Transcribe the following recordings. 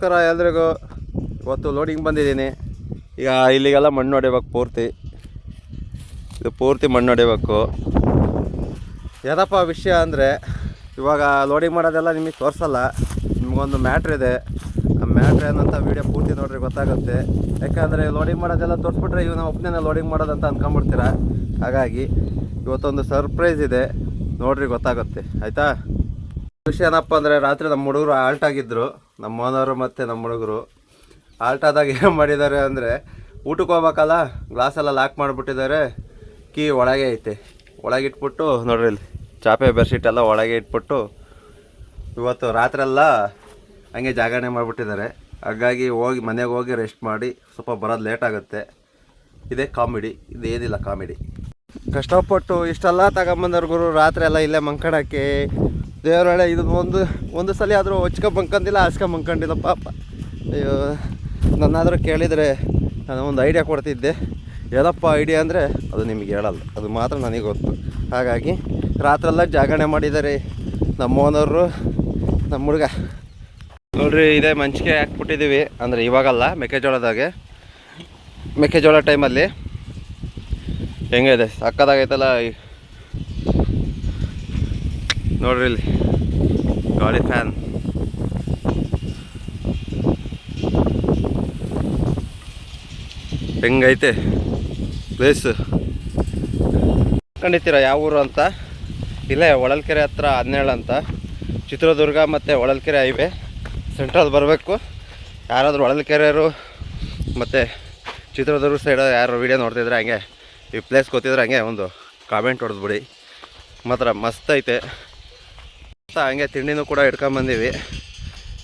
ನಮಸ್ಕಾರ ಎಲ್ರಿಗೂ. ಇವತ್ತು ಲೋಡಿಂಗ್ ಬಂದಿದ್ದೀನಿ. ಈಗ ಇಲ್ಲಿಗೆಲ್ಲ ಮಣ್ಣು ಹೊಡಿಬೇಕು. ಪೂರ್ತಿ ಮಣ್ಣು ಹೊಡಿಬೇಕು. ಏನಪ್ಪ ವಿಷಯ ಅಂದರೆ, ಇವಾಗ ಲೋಡಿಂಗ್ ಮಾಡೋದೆಲ್ಲ ನಿಮಗೆ ತೋರಿಸಲ್ಲ. ನಿಮಗೊಂದು ಮ್ಯಾಟ್ರ್ ಇದೆ. ಆ ಮ್ಯಾಟ್ರ್ ಏನಂತ ವೀಡಿಯೋ ಪೂರ್ತಿ ನೋಡ್ರಿ ಗೊತ್ತಾಗುತ್ತೆ. ಯಾಕಂದರೆ ಲೋಡಿಂಗ್ ಮಾಡೋದೆಲ್ಲ ತೋರಿಸ್ಬಿಟ್ರೆ ಇವು ನಾವು ಒಬ್ಬನೇ ಲೋಡಿಂಗ್ ಮಾಡೋದಂತ ಅಂದ್ಕೊಂಬಿಡ್ತೀರ. ಹಾಗಾಗಿ ಇವತ್ತೊಂದು ಸರ್ಪ್ರೈಸ್ ಇದೆ, ನೋಡ್ರಿ ಗೊತ್ತಾಗುತ್ತೆ. ಆಯಿತಾ? ವಿಷಯ ಏನಪ್ಪ ಅಂದರೆ, ರಾತ್ರಿ ನಮ್ಮ ಹುಡುಗರು ಆಲ್ಟ್ ಆಗಿದ್ದರು. ನಮ್ಮ ಓನರು ಮತ್ತು ನಮ್ಮ ಹುಡುಗರು ಆಲ್ಟ್ ಆದಾಗ ಏನು ಮಾಡಿದ್ದಾರೆ ಅಂದರೆ, ಊಟಕ್ಕೆ ಹೋಗ್ಬೇಕಲ್ಲ, ಗ್ಲಾಸೆಲ್ಲ ಲಾಕ್ ಮಾಡಿಬಿಟ್ಟಿದ್ದಾರೆ. ಕೀ ಒಳಗೆ ಐತೆ. ಒಳಗೆ ಇಟ್ಬಿಟ್ಟು ನೋಡ್ರಿ, ಇಲ್ಲಿ ಚಾಪೆ ಬೆಡ್ಶೀಟೆಲ್ಲ ಒಳಗೆ ಇಟ್ಬಿಟ್ಟು ಇವತ್ತು ರಾತ್ರೆಲ್ಲ ಹಂಗೆ ಜಾಗರಣೆ ಮಾಡಿಬಿಟ್ಟಿದ್ದಾರೆ. ಹಾಗಾಗಿ ಮನೆಗೆ ಹೋಗಿ ರೆಸ್ಟ್ ಮಾಡಿ ಸ್ವಲ್ಪ ಬರೋದು ಲೇಟ್ ಆಗುತ್ತೆ. ಇದೇ ಕಾಮಿಡಿ. ಇದೇನಿಲ್ಲ ಕಾಮಿಡಿ. ಕಷ್ಟಪಟ್ಟು ಇಷ್ಟೆಲ್ಲ ತಗೊಂಬಂದವ್ರಿಗೂ ರಾತ್ರಿ ಎಲ್ಲ ಇಲ್ಲೇ ಮಂಕಣಕ್ಕೆ ದೇವರೊಳೆ ಇದು ಒಂದು ಸಲ ಆದರೂ ಹೊಚ್ಕೊಂಬಂಕೊಂಡಿಲ್ಲ, ಹಾಸ್ಕೊಂಬಂಕೊಂಡಿಲ್ಲ ಪಾಪ. ಅಯ್ಯೋ, ನನ್ನಾದರೂ ಕೇಳಿದರೆ ನಾನು ಒಂದು ಐಡಿಯಾ ಕೊಡ್ತಿದ್ದೆ. ಏನಪ್ಪ ಐಡಿಯಾ ಅಂದರೆ ಅದು ನಿಮಗೆ ಹೇಳಲ್ಲ, ಅದು ಮಾತ್ರ ನನಗೆ ಗೊತ್ತು. ಹಾಗಾಗಿ ರಾತ್ರೆಲ್ಲ ಜಾಗರಣೆ ಮಾಡಿದ್ದಾರೆ ನಮ್ಮ ಓನರು, ನಮ್ಮ ಹುಡುಗ. ನೋಡ್ರಿ, ಇದೇ ಮಂಚಿಗೆ ಹಾಕ್ಬಿಟ್ಟಿದ್ದೀವಿ. ಅಂದರೆ ಇವಾಗಲ್ಲ, ಮೆಕ್ಕೆಜೋಳ ಟೈಮಲ್ಲಿ ಹೆಂಗಿದೆ, ಸಕ್ಕದಾಗೈತಲ್ಲ. ನೋಡ್ರಿ ಇಲ್ಲಿ ಗಾಳಿ ಫ್ಯಾನ್. ಹೆಂಗೈತೆ ಪ್ಲೇಸ್ ಕಂಡಿತೀರ? ಯಾವ ಊರು ಅಂತ? ಇಲ್ಲೇ ಹೊಳಲ್ಕೆರೆ ಹತ್ರ 17 ಅಂತ, ಚಿತ್ರದುರ್ಗ ಮತ್ತು ಹೊಳಲ್ಕೆರೆ ಹೈವೇ ಸೆಂಟ್ರಲ್ ಬರಬೇಕು. ಯಾರಾದರೂ ಹೊಳಲ್ಕೆರೆಯವರು ಮತ್ತು ಚಿತ್ರದುರ್ಗ ಸೈಡ್ ಯಾರು ವೀಡಿಯೋ ನೋಡ್ತಿದ್ರೆ ಹಂಗೆ ಈ ಪ್ಲೇಸ್ ಗೊತ್ತಿದ್ರೆ ಹಂಗೆ ಒಂದು ಕಾಮೆಂಟ್ ಹೊಡೆದ್ಬಿಡಿ. ಮಾತ್ರ ಮಸ್ತ್ ಐತೆ. ಹಂಗೆ ತಿಂಡಿನೂ ಕೂಡ ಇಟ್ಕೊಂಬಂದೀವಿ.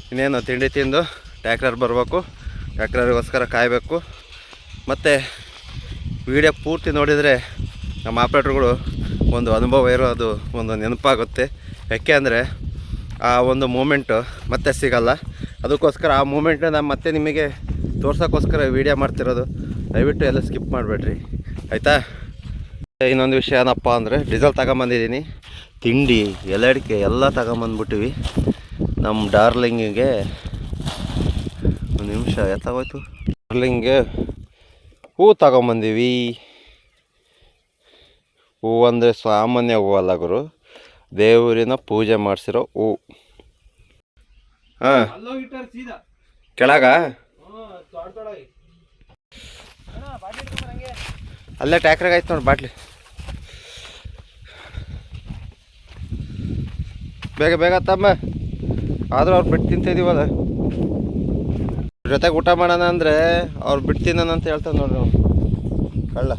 ಇನ್ನೇನು ತಿಂಡಿ ತಿಂದು ಟ್ಯಾಕ್ಟರ್ ಬರಬೇಕು. ಟ್ಯಾಕ್ಟರ್ಗೋಸ್ಕರ ಕಾಯಬೇಕು. ಮತ್ತು ವಿಡಿಯೋ ಪೂರ್ತಿ ನೋಡಿದರೆ ನಮ್ಮ ಆಪ್ರೇಟ್ರುಗಳು ಒಂದು ಅನುಭವ ಇರೋದು ಒಂದು ನೆನಪಾಗುತ್ತೆ. ಯಾಕೆ ಅಂದರೆ ಆ ಒಂದು ಮೂಮೆಂಟು ಮತ್ತೆ ಸಿಗಲ್ಲ. ಅದಕ್ಕೋಸ್ಕರ ಆ ಮೂಮೆಂಟನ್ನ ಮತ್ತೆ ನಿಮಗೆ ತೋರ್ಸೋಕ್ಕೋಸ್ಕರ ವೀಡಿಯೋ ಮಾಡ್ತಿರೋದು. ದಯವಿಟ್ಟು ಎಲ್ಲ ಸ್ಕಿಪ್ ಮಾಡಬೇಡ್ರಿ, ಆಯಿತಾ? ಇನ್ನೊಂದು ವಿಷಯ ಏನಪ್ಪ ಅಂದರೆ, ಡೀಸೆಲ್ ತಗೊಂಬಂದಿದ್ದೀನಿ, ತಿಂಡಿ ಎಲೆ ಎಲ್ಲ ತಗೊಂಬಂದ್ಬಿಟ್ಟಿವಿ. ನಮ್ಮ ಡಾರ್ಲಿಂಗಿಗೆ ಒಂದು ನಿಮಿಷ ಎತ್ತಾಗೋಯ್ತು. ಡಾರ್ಲಿಂಗ್ಗೆ ಹೂ ತಗೊಂಬಂದೀವಿ. ಹೂ ಅಂದರೆ ಸಾಮಾನ್ಯ ಹೂ ಅಲ್ಲ ಗುರು, ದೇವರಿನ ಪೂಜೆ ಮಾಡಿಸಿರೋ ಹೂ. ಹಾಂ, ಕೆಳಗ ಅಲ್ಲೇ ಟ್ಯಾಕ್ರಾಗ ಆಯ್ತು ನೋಡಿ ಬಾಟ್ಲಿ. ಬೇಗ ಬೇಗ ತಮ್ಮ. ಆದರೂ ಅವ್ರು ಬಿಟ್ಟು ತಿಂತಿದ್ದೀವಲ್ಲ, ಜೊತೆಗೆ ಊಟ ಮಾಡೋಣ ಅಂದರೆ ಅವ್ರು ಬಿಟ್ಟು ತಿನ್ನೋಣ ಅಂತ ಹೇಳ್ತಾರೆ ನೋಡ್ರಿ ಅವ್ನು ಕಳ್ಳ.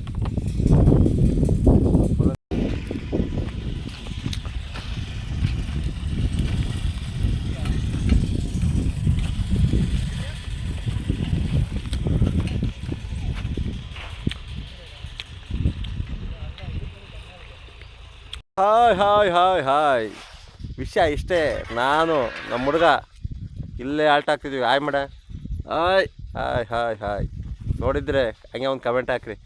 Hi hi hi hi. ವಿಷಯ ಇಷ್ಟೇ, ನಾನು ನಮ್ಮ ಹುಡುಗ ಇಲ್ಲೇ ಆಲ್ಟ್ ಹಾಕ್ತಿದ್ವಿ. ಹಾಯ್ ಮಾಡ. Hi hi hi hi. ನೋಡಿದರೆ ಹಂಗೆ ಒಂದು ಕಮೆಂಟ್ ಹಾಕ್ರಿ.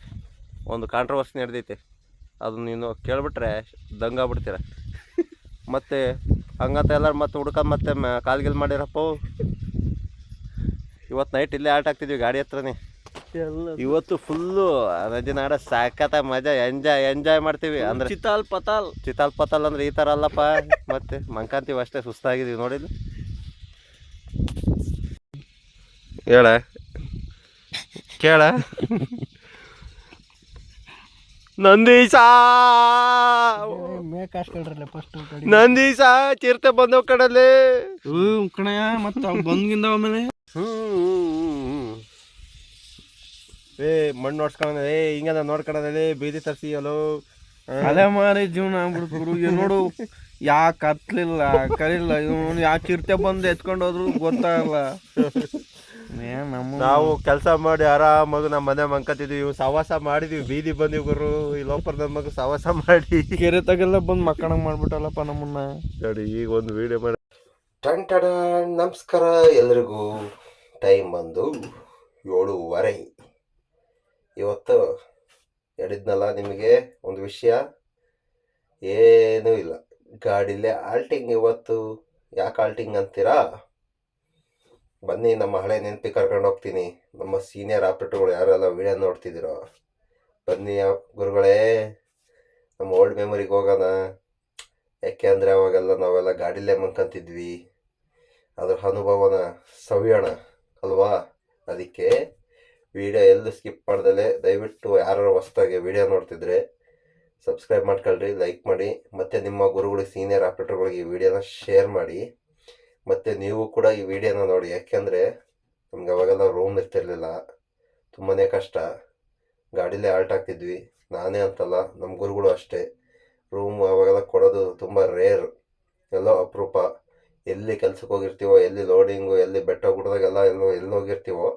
ಒಂದು ಕಾಂಟ್ರವರ್ಸಿ ನಡೆದೈತೆ, ಅದು ನೀನು ಕೇಳಿಬಿಟ್ರೆ ದಂಗಾಗ್ಬಿಡ್ತೀರ. ಮತ್ತು ಹಂಗಂತ ಎಲ್ಲರೂ ಮತ್ತೆ ಹುಡ್ಕೊಂಡು ಮತ್ತೆ ಕಾಲ್ಗಿಲ್ ಮಾಡಿರಪ್ಪ. ಇವತ್ತು ನೈಟ್ ಇಲ್ಲೇ ಆಲ್ಟ್ ಹಾಕ್ತಿದ್ವಿ ಗಾಡಿ ಹತ್ರನೇ. ಇವತ್ತು ಫುಲ್ಲು ನದಿನಾಡ ಸಾಕತ್ತ ಮಜಾ, ಎಂಜಾಯ್ ಮಾಡ್ತೀವಿ. ಅಂದ್ರೆ ಚಿತಾಲ್ ಪತಾಲ್ ಅಂದ್ರೆ ಈ ಥರ ಅಲ್ಲಪ್ಪ. ಮತ್ತೆ ಮಂಕಂತೀವಿ ಅಷ್ಟೇ, ಸುಸ್ತಾಗಿದ್ದೀವಿ. ನೋಡಿದ್ವಿ ಕೇಳ ನಂದೀಶ ಚಿರತೆ ಬಂದವ್ ಕಡಲ್ಲಿ ಕಣಯ. ಮತ್ತೆ ಬಂದ್ಗಿಂದ ಆಮೇಲೆ ಮಣ್ಣು ನೋಡ್ಸ್ಕೊಂಡ ಹಿಂಗ ನೋಡ್ಕೊಂಡಲ್ಲಿ ಬೀದಿ ತರಿಸಿ ಅಲೋ ಅಲೆ ಮಾರಿ ಜೀವನ ಆಗ್ಬಿಡ್ತು ನೋಡು. ಯಾ ಕತ್ಲಿಲ್ಲ ಕರಿಲ್ಲ, ಯಾ ಚಿರತೆ ಬಂದು ಎತ್ಕೊಂಡು ಹೋದ್ರು ಗೊತ್ತಾಗಲ್ಲ. ನಾವು ಕೆಲಸ ಮಾಡಿ ಆರಾಮಾಗಿ ನಮ್ಮ ಮನೆ ಮಂಕತಿದ್ವಿ, ಸವಾಸ ಮಾಡಿದ್ವಿ, ಬೀದಿ ಬಂದಿವಿ ಗುರು. ಈ ಲೋಪರ್ ನನ್ನ ಮಗ ಸವಾಸ ಮಾಡಿ ಕೆರೆ ತಗೆಲ್ಲ ಬಂದು ಮಕ್ಕಳಂಗೆ ಮಾಡ್ಬಿಟ್ಟಲ್ಲಪ್ಪ ನಮ್ಮನ್ನ. ನೋಡಿ ಈಗ ಒಂದು ವಿಡಿಯೋ ಮಾಡಿ ಟಂಟಡ. ನಮಸ್ಕಾರ ಎಲ್ರಿಗೂ. ಟೈಮ್ ಬಂದು 7:30. ಇವತ್ತು ಹೇಳಿದ್ನಲ್ಲ ನಿಮಗೆ ಒಂದು ವಿಷಯ, ಏನೂ ಇಲ್ಲ, ಗಾಡಿಲೇ ಆಲ್ಟಿಂಗ್. ಇವತ್ತು ಯಾಕೆ ಆಲ್ಟಿಂಗ್ ಅಂತೀರಾ? ಬನ್ನಿ ನಮ್ಮ ಹಳೆ ನೆನಪಿ ಕರ್ಕೊಂಡು ಹೋಗ್ತೀನಿ. ನಮ್ಮ ಸೀನಿಯರ್ ಆಪ್ರೇಟರ್ಗಳು ಯಾರೆಲ್ಲ ವಿಡಿಯೋ ನೋಡ್ತಿದ್ದೀರೋ ಬನ್ನಿ ಗುರುಗಳೇ, ನಮ್ಮ ಓಲ್ಡ್ ಮೆಮೊರಿಗೆ ಹೋಗೋಣ. ಯಾಕೆ ಅಂದರೆ ಅವಾಗೆಲ್ಲ ನಾವೆಲ್ಲ ಗಾಡಿಲೇ ಮಲ್ಕೊಂತಿದ್ವಿ, ಅದ್ರ ಅನುಭವನ ಸವಿಯೋಣ ಅಲ್ವಾ. ಅದಕ್ಕೆ ವಿಡಿಯೋ ಎಲ್ಲೂ ಸ್ಕಿಪ್ ಮಾಡ್ದಲೆ ದಯವಿಟ್ಟು ಯಾರು ಹೊಸ್ದಾಗಿ ವಿಡಿಯೋ ನೋಡ್ತಿದ್ರೆ ಸಬ್ಸ್ಕ್ರೈಬ್ ಮಾಡ್ಕೊಳ್ರಿ, ಲೈಕ್ ಮಾಡಿ, ಮತ್ತು ನಿಮ್ಮ ಗುರುಗಳಿಗೆ ಸೀನಿಯರ್ ಆಪ್ರೇಟರ್ಗಳಿಗೆ ಈ ವಿಡಿಯೋನ ಶೇರ್ ಮಾಡಿ. ಮತ್ತು ನೀವು ಕೂಡ ಈ ವಿಡಿಯೋನ ನೋಡಿ. ಯಾಕೆಂದರೆ ನಮ್ಗೆ ಅವಾಗೆಲ್ಲ ರೂಮ್ ಇರ್ತಿರ್ಲಿಲ್ಲ, ತುಂಬಾ ಕಷ್ಟ, ಗಾಡಿಲೇ ಆಲ್ಟ್ ಆಗ್ತಿದ್ವಿ. ನಾನೇ ಅಂತಲ್ಲ, ನಮ್ಮ ಗುರುಗಳು ಅಷ್ಟೇ. ರೂಮ್ ಅವಾಗೆಲ್ಲ ಕೊಡೋದು ತುಂಬ ರೇರ್, ಎಲ್ಲೋ ಅಪರೂಪ. ಎಲ್ಲಿ ಕೆಲ್ಸಕ್ಕೆ ಹೋಗಿರ್ತೀವೋ, ಎಲ್ಲಿ ಲೋಡಿಂಗು, ಎಲ್ಲಿ ಬೆಟ್ಟ ಗುಡ್ದಾಗೆಲ್ಲ ಎಲ್ಲಿ ಹೋಗಿರ್ತೀವೋ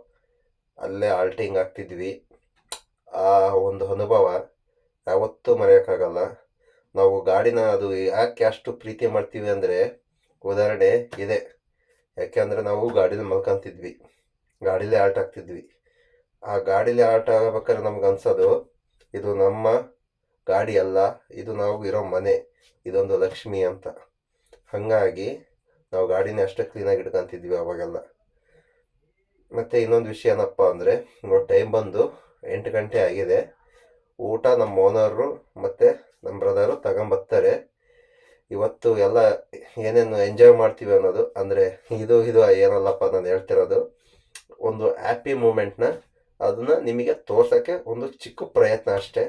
ಅಲ್ಲೇ ಆಲ್ಟಿಂಗ್ ಆಗ್ತಿದ್ವಿ. ಆ ಒಂದು ಅನುಭವ ಯಾವತ್ತೂ ಮರೆಯೋಕ್ಕಾಗಲ್ಲ. ನಾವು ಗಾಡಿನ ಅದು ಯಾಕೆ ಅಷ್ಟು ಪ್ರೀತಿ ಮಾಡ್ತೀವಿ ಅಂದರೆ ಉದಾಹರಣೆ ಇದೆ. ಯಾಕೆಂದರೆ ನಾವು ಗಾಡೀಲಿ ಮಲ್ಕೊಂತಿದ್ವಿ, ಗಾಡೀಲೇ ಆಲ್ಟ್ ಆಗ್ತಿದ್ವಿ. ಆ ಗಾಡೀಲಿ ಆಲ್ಟ್ ಆಗಬೇಕಾದ್ರೆ ನಮ್ಗೆ ಅನ್ಸೋದು ಇದು ನಮ್ಮ ಗಾಡಿ ಅಲ್ಲ, ಇದು ನಾವು ಇರೋ ಮನೆ, ಇದೊಂದು ಲಕ್ಷ್ಮಿ ಅಂತ. ಹಾಗಾಗಿ ನಾವು ಗಾಡಿನ ಅಷ್ಟೇ ಕ್ಲೀನಾಗಿ ಇಟ್ಕೊತಿದ್ವಿ ಅವಾಗೆಲ್ಲ. ಮತ್ತು ಇನ್ನೊಂದು ವಿಷಯ ಏನಪ್ಪ ಅಂದರೆ, ಟೈಮ್ ಬಂದು 8 ಗಂಟೆ ಆಗಿದೆ. ಊಟ ನಮ್ಮ ಓನರು ಮತ್ತು ನಮ್ಮ ಬ್ರದರು ತಗೊಂಬರ್ತಾರೆ. ಇವತ್ತು ಎಲ್ಲ ಏನೇನು ಎಂಜಾಯ್ ಮಾಡ್ತೀವಿ ಅನ್ನೋದು ಅಂದರೆ ಇದು ಏನಲ್ಲಪ್ಪ ನಾನು ಹೇಳ್ತಿರೋದು, ಒಂದು ಹ್ಯಾಪಿ ಮೂಮೆಂಟ್ನ ಅದನ್ನು ನಿಮಗೆ ತೋರ್ಸೋಕ್ಕೆ ಒಂದು ಚಿಕ್ಕ ಪ್ರಯತ್ನ ಅಷ್ಟೇ.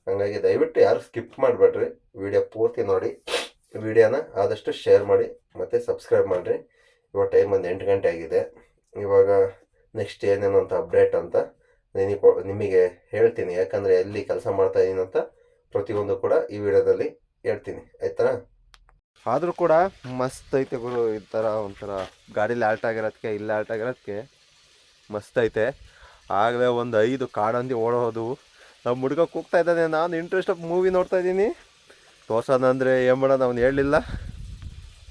ಹಾಗಾಗಿ ದಯವಿಟ್ಟು ಯಾರು ಸ್ಕಿಪ್ ಮಾಡಬೇಡ್ರಿ, ವಿಡಿಯೋ ಪೂರ್ತಿ ನೋಡಿ. ವಿಡಿಯೋನ ಆದಷ್ಟು ಶೇರ್ ಮಾಡಿ ಮತ್ತು ಸಬ್ಸ್ಕ್ರೈಬ್ ಮಾಡಿರಿ. ಇವಾಗ ಟೈಮ್ ಒಂದು 8 ಗಂಟೆ ಆಗಿದೆ. ಇವಾಗ ನೆಕ್ಸ್ಟ್ ಏನೇನು ಅಂತ ಅಪ್ಡೇಟ್ ಅಂತ ನಿಮಗೆ ಹೇಳ್ತೀನಿ. ಯಾಕಂದರೆ ಎಲ್ಲಿ ಕೆಲಸ ಮಾಡ್ತಾಯಿದ್ದೀನಿ ಅಂತ ಪ್ರತಿಯೊಂದು ಕೂಡ ಈ ವಿಡಿಯೋದಲ್ಲಿ ಹೇಳ್ತೀನಿ, ಆಯ್ತಾ. ಆದರೂ ಕೂಡ ಮಸ್ತ್ ಐತೆ ಗುರು. ಈ ಥರ ಒಂಥರ ಗಾಡೀಲಿ ಆಲ್ಟ್ ಆಗಿರೋದಕ್ಕೆ, ಇಲ್ಲೇ ಆಲ್ಟ್ ಆಗಿರೋದಕ್ಕೆ ಮಸ್ತ್ ಐತೆ. ಆಗಲೇ ಒಂದು 5 ಕಾಡಂದಿ ಓಡೋದು. ನಮ್ಮ ಹುಡುಗ ಕೂಗ್ತಾ ಇದ್ದಾನೆ, ನಾನು ಇಂಟ್ರೆಸ್ಟ್ ಆಫ್ ಮೂವಿ ನೋಡ್ತಾ ಇದ್ದೀನಿ. ತೋರ್ಸೋದಂದರೆ ಏನು ಮಾಡೋದು, ಅವ್ನು ಹೇಳಲಿಲ್ಲ.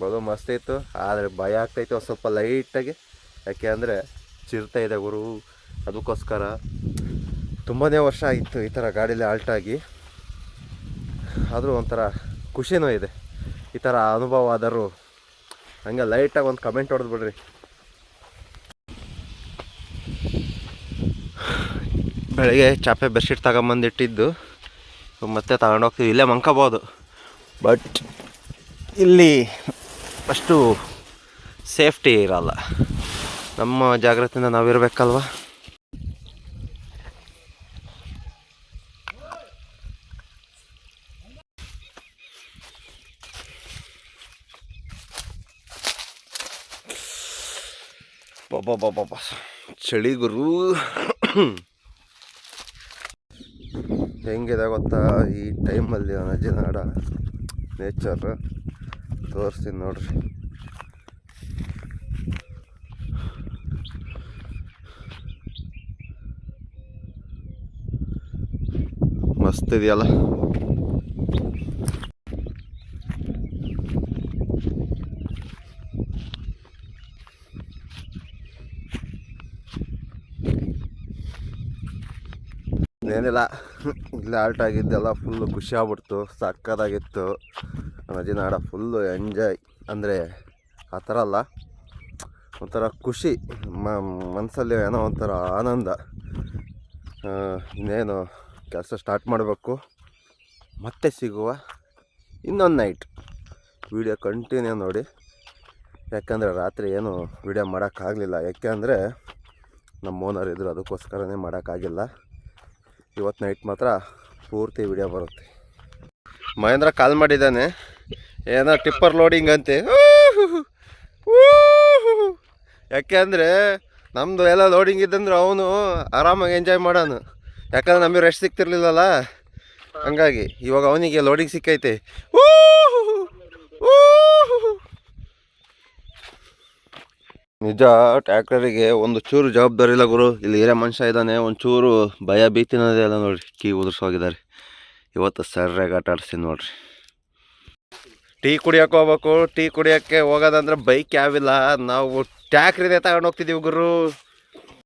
ಬರೋ ಮಸ್ತ್ ಇತ್ತು, ಆದರೆ ಭಯ ಆಗ್ತೈತೆ ಒಂದು ಸ್ವಲ್ಪ ಲೈಟಾಗಿ. ಯಾಕೆ ಅಂದರೆ ಚಿರ್ತಾ ಇದೆ ಗುರು, ಅದಕ್ಕೋಸ್ಕರ. ತುಂಬಾ ವರ್ಷ ಆಗಿತ್ತು ಈ ಥರ ಗಾಡೀಲಿ ಆಲ್ಟಾಗಿ. ಆದರೂ ಒಂಥರ ಖುಷಿನೂ ಇದೆ. ಈ ಥರ ಅನುಭವ ಆದರೂ ಹಂಗೆ ಲೈಟಾಗಿ ಒಂದು ಕಮೆಂಟ್ ಹೊಡೆದು ಬಿಡ್ರಿ. ಬೆಳಗ್ಗೆ ಚಾಪೆ ಬೆಡ್ಶೀಟ್ ತಗೊಂಬಂದಿಟ್ಟಿದ್ದು ಮತ್ತೆ ತಗೊಂಡೋಗ್ತೀವಿ. ಇಲ್ಲೇ ಮಂಕೋಬೋದು, ಬಟ್ ಇಲ್ಲಿ ಅಷ್ಟು ಸೇಫ್ಟಿ ಇರಲ್ಲ. ನಮ್ಮ ಜಾಗ್ರತೆಯಿಂದ ನಾವಿರಬೇಕಲ್ವ. ಬಾಬಾ ಚಳಿ ಗುರು. ಹೆಂಗಿದೆ ಗೊತ್ತಾ ಈ ಟೈಮಲ್ಲಿ ನಜಿನಾಡ ನೇಚರ್ ತೋರಿಸ್ತೀನಿ ನೋಡ್ರಿ. ಮಸ್ತ್ ಇದೆಯಲ್ಲ. ಏನಿಲ್ಲ, ಇಲ್ಲೇ ಆಲ್ಟ್ ಆಗಿದ್ದೆಲ್ಲ ಫುಲ್ಲು ಖುಷಿ ಆಗ್ಬಿಡ್ತು, ಸಕ್ಕತ್ತಾಗಿತ್ತು. ನಜಿನಾಡ ಫುಲ್ಲು ಎಂಜಾಯ್. ಅಂದರೆ ಆ ಥರ ಅಲ್ಲ, ಒಂಥರ ಖುಷಿ, ಮನಸ್ಸಲ್ಲಿ ಏನೋ ಒಂಥರ ಆನಂದ. ಇನ್ನೇನು ಕೆಲಸ ಸ್ಟಾರ್ಟ್ ಮಾಡಬೇಕು, ಮತ್ತೆ ಸಿಗುವ ಇನ್ನೊಂದು ನೈಟ್. ವಿಡಿಯೋ ಕಂಟಿನ್ಯೂ ನೋಡಿ. ಯಾಕಂದರೆ ರಾತ್ರಿ ಏನು ವಿಡಿಯೋ ಮಾಡೋಕ್ಕಾಗಲಿಲ್ಲ. ಯಾಕೆ ಅಂದರೆ ನಮ್ಮ ಓನರ್ ಇದ್ದರು, ಅದಕ್ಕೋಸ್ಕರನೇ ಮಾಡೋಕ್ಕಾಗಿಲ್ಲ. ಇವತ್ತು ನೈಟ್ ಮಾತ್ರ ಪೂರ್ತಿ ವಿಡಿಯೋ ಬರುತ್ತೆ. ಮಹೇಂದ್ರ ಕಾಲ್ ಮಾಡಿದ್ದಾನೆ, ಏನೋ ಟಿಪ್ಪರ್ ಲೋಡಿಂಗ್ ಅಂತೆ. ಯಾಕೆ ಅಂದರೆ ನಮ್ಮದು ಎಲ್ಲ ಲೋಡಿಂಗ್ ಇದ್ದಂದ್ರೆ ಅವನು ಆರಾಮಾಗಿ ಎಂಜಾಯ್ ಮಾಡೋನು. ಯಾಕಂದ್ರೆ ನಮಗೆ ರೆಸ್ಟ್ ಸಿಗ್ತಿರ್ಲಿಲ್ಲಲ್ಲ, ಹಂಗಾಗಿ ಇವಾಗ ಅವನಿಗೆ ಲೋಡಿಂಗ್ ಸಿಕ್ಕೈತೆ. ನಿಜ ಟ್ರ್ಯಾಕ್ಟರಿಗೆ ಒಂದು ಚೂರು ಜವಾಬ್ದಾರಿ ಇಲ್ಲ ಗುರು. ಇಲ್ಲಿ ಹಿರಿಯ ಮನುಷ್ಯ ಇದ್ದಾನೆ, ಒಂಚೂರು ಭಯ ಭೀತಿನದೇ ಇಲ್ಲ ನೋಡ್ರಿ. ಕೀ ಉದುರ್ಸೋಗಿದ್ದಾರೆ. ಇವತ್ತು ಸರ್ಯಾಗಿ ಆಟ ಆಡಿಸ್ತೀನಿ ನೋಡ್ರಿ. ಟೀ ಕುಡಿಯೋಕೆ ಹೋಗ್ಬೇಕು. ಟೀ ಕುಡಿಯೋಕ್ಕೆ ಹೋಗೋದಂದ್ರೆ ಬೈಕ್ ಯಾವಿಲ್ಲ, ನಾವು ಟ್ಯಾಕ್ರಿದೆ ತಗೊಂಡು ಹೋಗ್ತಿದ್ದೀವಿ ಗುರು.